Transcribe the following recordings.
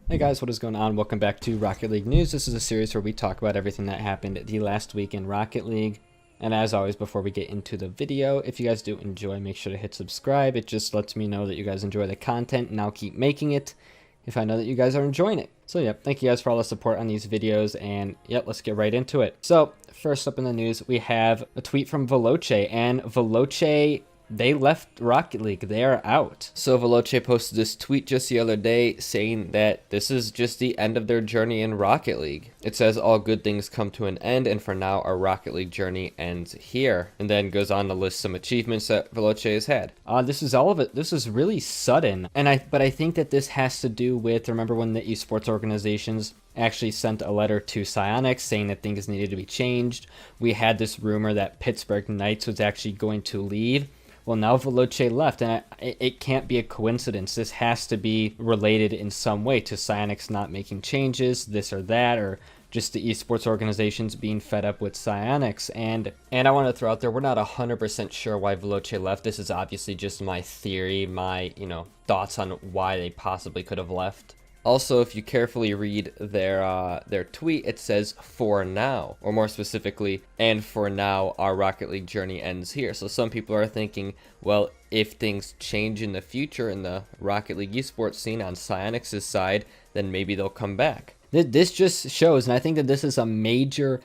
Hey guys, what is going on? Welcome back to Rocket League News. This is a series where we talk about everything that happened the last week in Rocket League. And as always, before we get into the video, if you guys do enjoy, make sure to hit subscribe. It just lets me know that you guys enjoy the content, and I'll keep making it if I know that you guys are enjoying it. So yeah, thank you guys for all the support on these videos, and yep, let's get right into it. So first up in the news, we have a tweet from Veloce, and Veloce, they left Rocket League. They are out. So Veloce posted this tweet just the other day saying that this is just the end of their journey in Rocket League. It says all good things come to an end, and for now our Rocket League journey ends here. And then goes on to list some achievements that Veloce has had. This is all of it. This is really sudden. But I think that this has to do with, remember when the esports organizations actually sent a letter to Psyonix saying that things needed to be changed. We had this rumor that Pittsburgh Knights was actually going to leave. Well, now Veloce left, and it can't be a coincidence. This has to be related in some way to Psyonix not making changes, this or that, or just the esports organizations being fed up with Psyonix. And I want to throw out there, we're not 100% sure why Veloce left. This is obviously just my theory, my, thoughts on why they possibly could have left. Also, if you carefully read their tweet, it says "for now," or more specifically, "and for now, our Rocket League journey ends here." So some people are thinking, well, if things change in the future in the Rocket League esports scene on Psyonix's side, then maybe they'll come back. This just shows, and I think that this is a major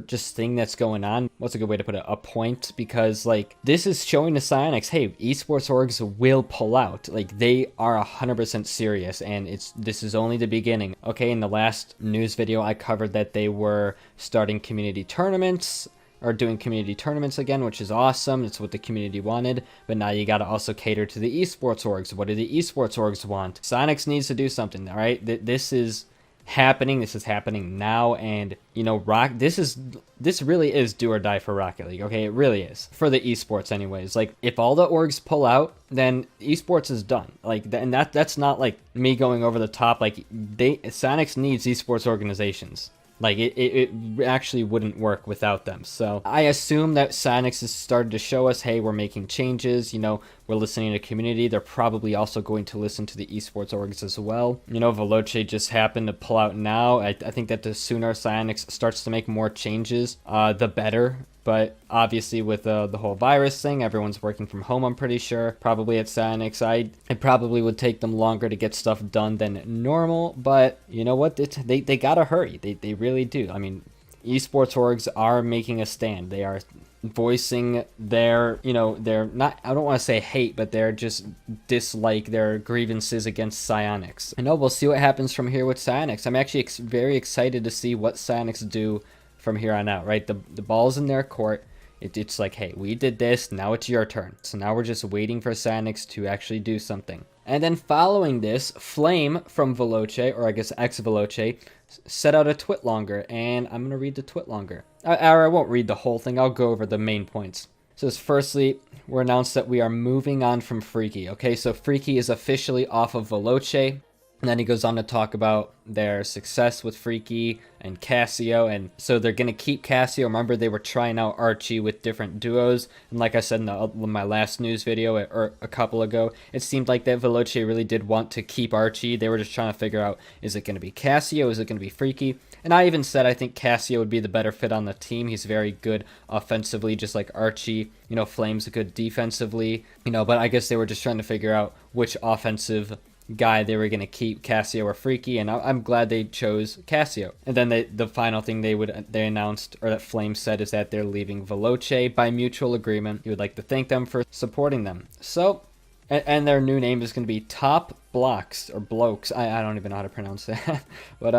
just thing that's going on. What's a good way to put it? A point, because like this is showing to Psyonix, hey, esports orgs will pull out. Like they are 100% serious, and this is only the beginning. Okay, in the last news video I covered that they were starting community tournaments, or doing community tournaments again, which is awesome. It's what the community wanted. But now you got to also cater to the esports orgs. What do the esports orgs want? Psyonix needs to do something, all right? This is happening. This is happening now, and this really is do or die for Rocket League. Okay, it really is for the esports anyways. Like if all the orgs pull out, then esports is done. Like and that's not like me going over the top. Like Psyonix needs esports organizations. Like it actually wouldn't work without them. So I assume that Psyonix has started to show us, hey, we're making changes. We're listening to community. They're probably also going to listen to the esports orgs as well. Veloce just happened to pull out now. I think that the sooner Psyonix starts to make more changes, the better. But obviously with the whole virus thing, everyone's working from home, I'm pretty sure. Probably at Psyonix, it probably would take them longer to get stuff done than normal. But you know what? They gotta hurry. They really do. I mean, esports orgs are making a stand. They are voicing their, they're not, I don't want to say hate, but they're just dislike, their grievances against Psyonix. We'll see what happens from here with Psyonix. I'm actually very excited to see what Psyonix do from here on out, right? The ball's in their court. It's like, hey, we did this, now it's your turn. So now we're just waiting for Psyonix to actually do something. And then following this, Flame from Veloce, or I guess ex-Veloce, set out a twit longer, and I'm going to read the twit longer. I won't read the whole thing, I'll go over the main points. It says, firstly, we're announced that we are moving on from Freaky. Okay, so Freaky is officially off of Veloce. And then he goes on to talk about their success with Freaky and Cassio. And so they're going to keep Cassio. Remember, they were trying out Archie with different duos. And like I said in my last news video or a couple ago, it seemed like that Veloce really did want to keep Archie. They were just trying to figure out, is it going to be Cassio? Is it going to be Freaky? And I even said I think Cassio would be the better fit on the team. He's very good offensively, just like Archie. Flame's good defensively. But I guess they were just trying to figure out which offensive guy they were going to keep, Cassio or Freaky, and I'm glad they chose Cassio. And then the final thing they announced, or that Flame said, is that they're leaving Veloce by mutual agreement. He would like to thank them for supporting them. So, and their new name is going to be Top Blocks, or Blokes. I don't even know how to pronounce that. But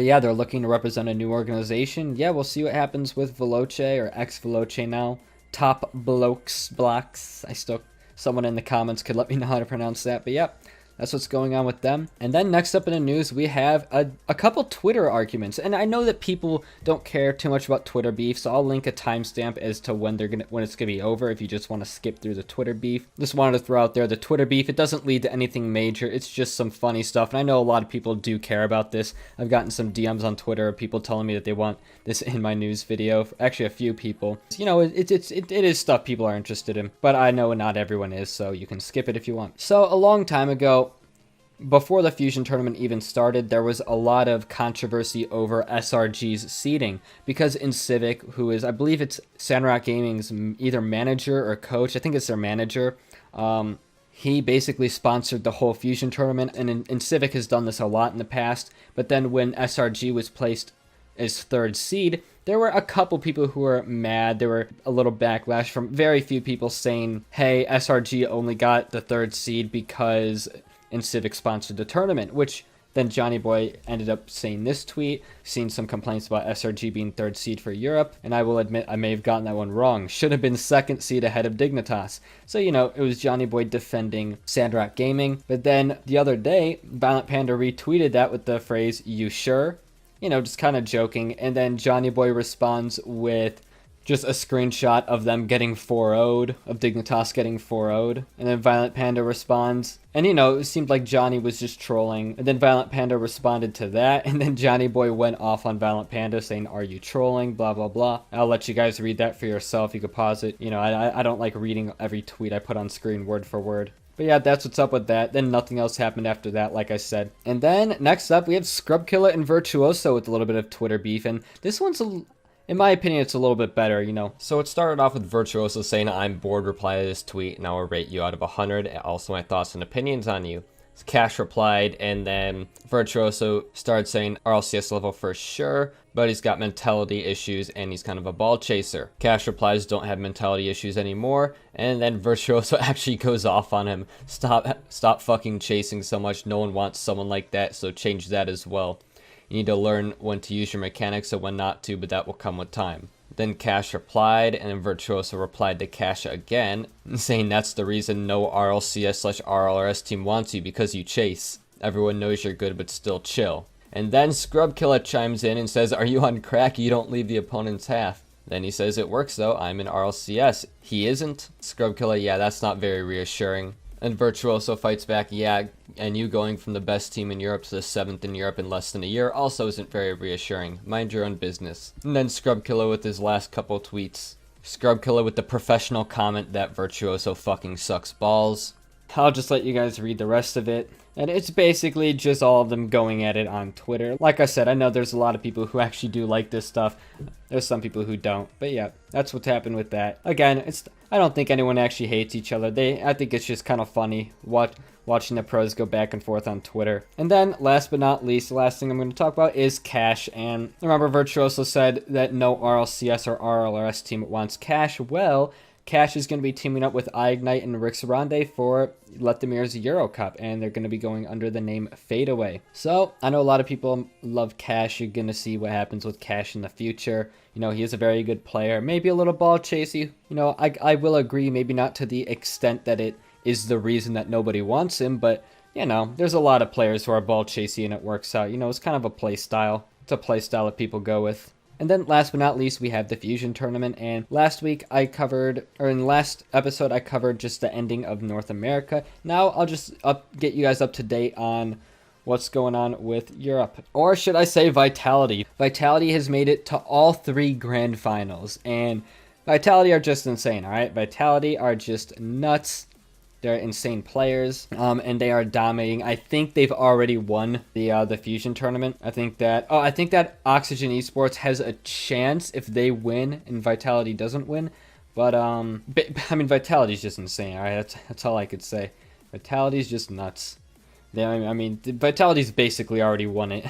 yeah, they're looking to represent a new organization. Yeah, we'll see what happens with Veloce, or ex-Veloce now. Top Blokes. Someone in the comments could let me know how to pronounce that. But yeah, that's what's going on with them. And then next up in the news, we have a couple Twitter arguments. And I know that people don't care too much about Twitter beef, so I'll link a timestamp as to when it's gonna be over if you just want to skip through the Twitter beef. Just wanted to throw out there the Twitter beef. It doesn't lead to anything major. It's just some funny stuff. And I know a lot of people do care about this. I've gotten some DMs on Twitter of people telling me that they want this in my news video. Actually, a few people. It is stuff people are interested in, but I know not everyone is, so you can skip it if you want. So a long time ago, before the Fusion tournament even started, there was a lot of controversy over SRG's seeding because in Civic, who is, I believe it's Sandrock Gaming's either manager or coach, I think it's their manager, he basically sponsored the whole Fusion tournament, and in Civic has done this a lot in the past, but then when SRG was placed as third seed, there were a couple people who were mad. There were a little backlash from very few people saying, hey, SRG only got the third seed because in Civic sponsored the tournament, which then Johnny Boy ended up saying this tweet, seeing some complaints about SRG being third seed for Europe, and I will admit I may have gotten that one wrong. Should have been second seed ahead of Dignitas. So, you know, it was Johnny Boy defending Sandrock Gaming. But then the other day, Violent Panda retweeted that with the phrase, "You sure?" You know, just kind of joking. And then Johnny Boy responds with just a screenshot of them getting 4-0'd, of Dignitas getting 4-0'd. And then Violent Panda responds. And, you know, it seemed like Johnny was just trolling. And then Violent Panda responded to that. And then Johnny Boy went off on Violent Panda saying, "Are you trolling? Blah, blah, blah." I'll let you guys read that for yourself. You could pause it. You know, I don't like reading every tweet I put on screen word for word. But yeah, that's what's up with that. Then nothing else happened after that, like I said. And then next up, we have Killa and Virtuoso with a little bit of Twitter beef. And this one's in my opinion, it's a little bit better, you know. So it started off with Virtuoso saying, "I'm bored, reply to this tweet, and I will rate you out of 100. Also, my thoughts and opinions on you." Kash replied, and then Virtuoso started saying, "RLCS level for sure, but he's got mentality issues and he's kind of a ball chaser." Kash replies, "Don't have mentality issues anymore." And then Virtuoso actually goes off on him. Stop fucking chasing so much. No one wants someone like that, so change that as well. You need to learn when to use your mechanics and when not to, but that will come with time. Then Kash replied, and then Virtuoso replied to Kash again, saying that's the reason no RLCS/RLRS team wants you, because you chase. Everyone knows you're good, but still chill. And then Killa chimes in and says, "Are you on crack? You don't leave the opponent's half." Then he says, "It works though, I'm in RLCS." He isn't? Killa, "Yeah, that's not very reassuring." And Virtuoso fights back, "Yeah, and you going from the best team in Europe to the 7th in Europe in less than a year also isn't very reassuring. Mind your own business." And then Killa with his last couple tweets. Killa with the professional comment that Virtuoso fucking sucks balls. I'll just let you guys read the rest of it. And it's basically just all of them going at it on Twitter. Like I said, I know there's a lot of people who actually do like this stuff. There's some people who don't. But yeah, that's what's happened with that. Again, I don't think anyone actually hates each other. I think it's just kind of funny watching the pros go back and forth on Twitter. And then, last but not least, the last thing I'm going to talk about is Kash. And remember, Virtuoso said that no RLCS or RLRS team wants Kash. Well, Kash is going to be teaming up with iGnite and Rixaronde for Letimir's Euro Cup, and they're going to be going under the name Fadeaway. So, I know a lot of people love Kash. You're going to see what happens with Kash in the future. You know, he is a very good player. Maybe a little ball chasey. You know, I will agree, maybe not to the extent that it is the reason that nobody wants him, but, you know, there's a lot of players who are ball chasey and it works out. You know, it's kind of a play style. It's a play style that people go with. And then last but not least, we have the Fusion tournament. And last week in the last episode, I covered just the ending of North America. Now I'll just get you guys up to date on what's going on with Europe. Or should I say Vitality. Vitality has made it to all 3 grand finals. And Vitality are just insane, alright? Vitality are just nuts. They're insane players, and they are dominating. I think they've already won the Fusion tournament. I think that Oxygen Esports has a chance if they win and Vitality doesn't win. But I mean, Vitality's just insane. All right, that's all I could say. Vitality's just nuts. Vitality's basically already won it.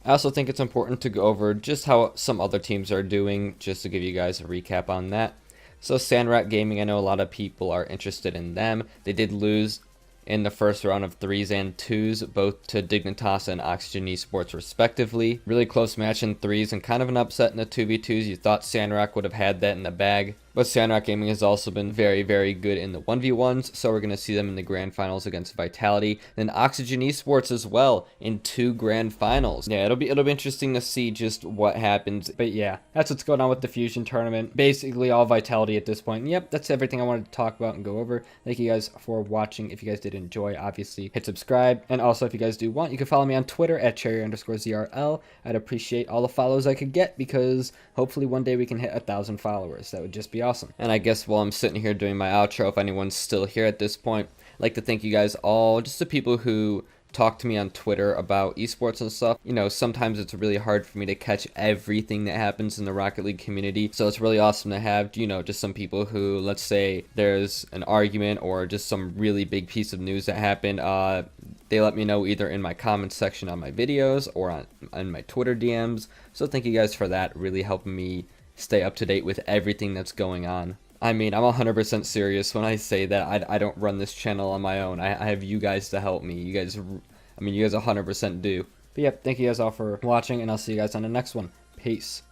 I also think it's important to go over just how some other teams are doing, just to give you guys a recap on that. So Sandrock Gaming, I know a lot of people are interested in them. They did lose in the first round of 3s and 2s, both to Dignitas and Oxygen Esports respectively. Really close match in 3s and kind of an upset in the 2v2s. You thought Sandrock would have had that in the bag. But Sandrock Gaming has also been very, very good in the 1v1s, so we're going to see them in the grand finals against Vitality. Then Oxygen Esports as well in 2 grand finals. Yeah, it'll be interesting to see just what happens. But yeah, that's what's going on with the Fusion tournament. Basically all Vitality at this point. And yep, that's everything I wanted to talk about and go over. Thank you guys for watching. If you guys did enjoy, obviously hit subscribe. And also, if you guys do want, you can follow me on Twitter at cherry_ZRL. I'd appreciate all the follows I could get, because hopefully one day we can hit 1,000 followers. That would just be awesome. And I guess while I'm sitting here doing my outro, if anyone's still here at this point, I'd like to thank you guys all, just the people who talk to me on Twitter about esports and stuff. You know, sometimes it's really hard for me to catch everything that happens in the Rocket League community. So it's really awesome to have, you know, just some people who, let's say there's an argument or just some really big piece of news that happened. They let me know either in my comments section on my videos or on my Twitter DMs. So thank you guys for that, really helping me stay up to date with everything that's going on. I mean, I'm 100% serious when I say that I don't run this channel on my own. I have you guys to help me. You guys 100% do. But yep, thank you guys all for watching, and I'll see you guys on the next one. Peace.